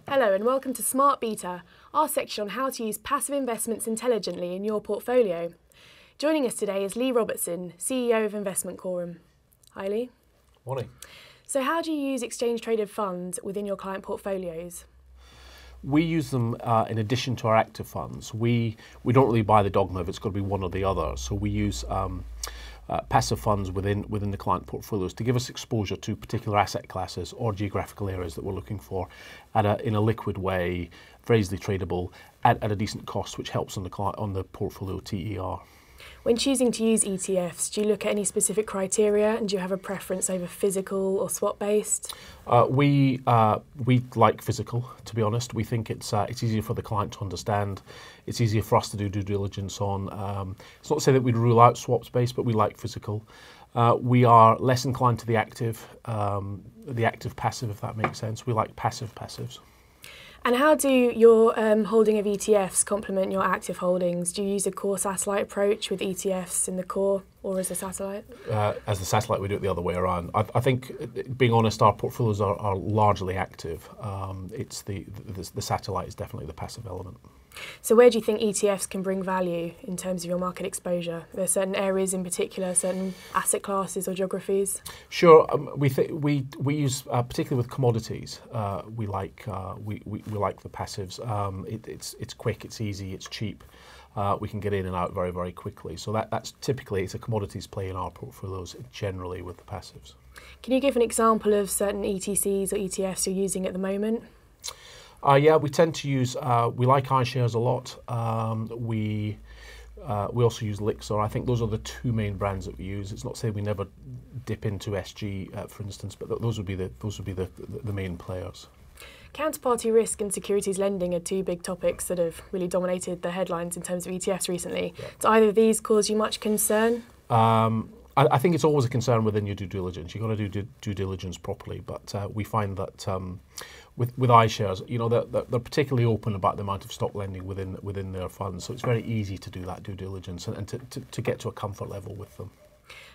Hello and welcome to Smart Beta, our section on how to use passive investments intelligently in your portfolio. Joining us today is Lee Robertson, CEO of Investment Quorum. Hi Lee. Morning. So how do you use exchange-traded funds within your client portfolios? We use them in addition to our active funds. We don't really buy the dogma of it's got to be one or the other. So we use passive funds within the client portfolios to give us exposure to particular asset classes or geographical areas that we're looking for in a liquid way, very easily tradable at a decent cost, which helps on the portfolio TER. When choosing to use ETFs, do you look at any specific criteria and do you have a preference over physical or swap-based? We like physical, to be honest. We think it's easier for the client to understand. It's easier for us to do due diligence on. It's not to say that we'd rule out swap space, but we like physical. We are less inclined to the active passive, if that makes sense. We like passives. And how do your holding of ETFs complement your active holdings? Do you use a core satellite approach with ETFs in the core or as a satellite? As the satellite, we do it the other way around. I think, being honest, our portfolios are largely active. It's the satellite is definitely the passive element. So where do you think ETFs can bring value in terms of your market exposure? Are there certain areas in particular, certain asset classes or geographies? Sure. We use particularly with commodities. We like the passives. It's quick, it's easy, it's cheap. We can get in and out very, very quickly. So that's typically it's a commodities play in our portfolios generally with the passives. Can you give an example of certain ETCs or ETFs you're using at the moment? Yeah, we tend to use. We like iShares a lot. We also use Lixor. I think those are the two main brands that we use. It's not to say we never dip into SG, for instance, but those would be the main players. Counterparty risk and securities lending are two big topics that have really dominated the headlines in terms of ETFs recently. Yeah. Do either of these cause you much concern? I think it's always a concern within your due diligence. You've got to do due diligence properly, but we find that with iShares, they're particularly open about the amount of stock lending within their funds, so it's very easy to do that due diligence and to get to a comfort level with them.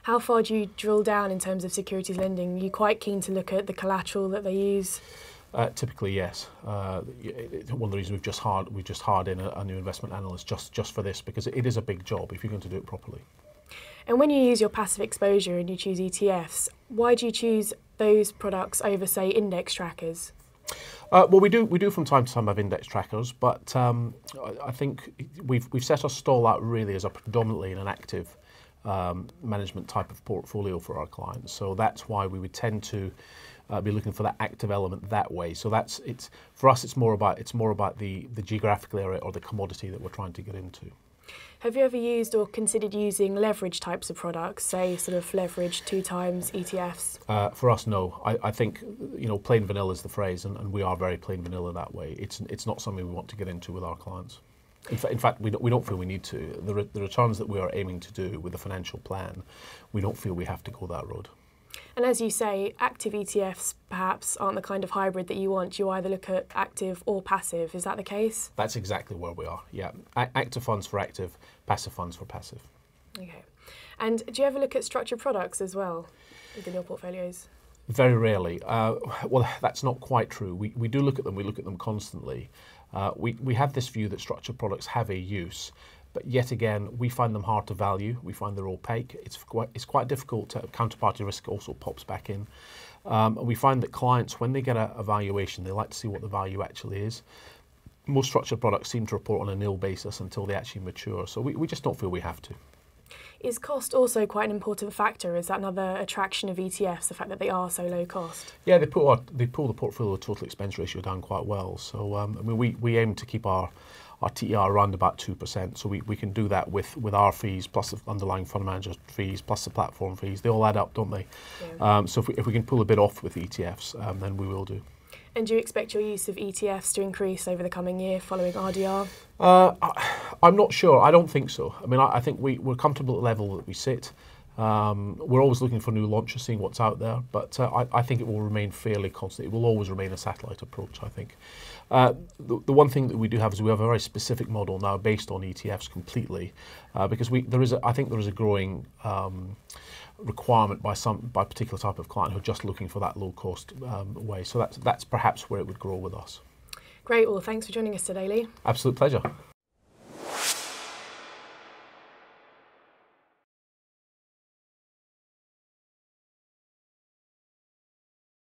How far do you drill down in terms of securities lending? Are you quite keen to look at the collateral that they use? Typically, yes. One of the reasons we've just hired in a new investment analyst just for this, because it is a big job if you're going to do it properly. And when you use your passive exposure and you choose ETFs, why do you choose those products over, say, index trackers? Well, we do from time to time have index trackers, but I think we've set our stall out really as predominantly in an active management type of portfolio for our clients. So that's why we would tend to be looking for that active element that way. So for us. It's more about the geographical area or the commodity that we're trying to get into. Have you ever used or considered using leverage types of products, say sort of leverage 2 times ETFs? For us, no. I think plain vanilla is the phrase, and we are very plain vanilla that way. It's not something we want to get into with our clients. In fact, we don't feel we need to. The returns that we are aiming to do with the financial plan, we don't feel we have to go that road. And as you say, active ETFs perhaps aren't the kind of hybrid that you want. You either look at active or passive. Is that the case? That's exactly where we are, yeah. Active funds for active, passive funds for passive. Okay. And do you ever look at structured products as well within your portfolios? Very rarely. Well, that's not quite true. We do look at them. We look at them constantly. We have this view that structured products have a use. But yet again, we find them hard to value. We find they're opaque. It's quite difficult. Counterparty risk also pops back in. And we find that clients, when they get a valuation, they like to see what the value actually is. Most structured products seem to report on a nil basis until they actually mature. So we just don't feel we have to. Is cost also quite an important factor? Is that another attraction of ETFs, the fact that they are so low cost? Yeah, they pull the portfolio total expense ratio down quite well. So we aim to keep our TER around about 2%, so we can do that with our fees plus the underlying fund manager fees plus the platform fees. They all add up, don't they? Yeah. So if we can pull a bit off with ETFs, then we will do. And do you expect your use of ETFs to increase over the coming year following RDR? I'm not sure. I don't think so. I mean, I think we're comfortable at the level that we sit. We're always looking for new launches, seeing what's out there, but I think it will remain fairly constant. It will always remain a satellite approach, I think. The one thing that we do have is we have a very specific model now based on ETFs completely, because I think there is a growing requirement by a particular type of client who are just looking for that low cost way. So that's perhaps where it would grow with us. Great, well thanks for joining us today, Lee. Absolute pleasure.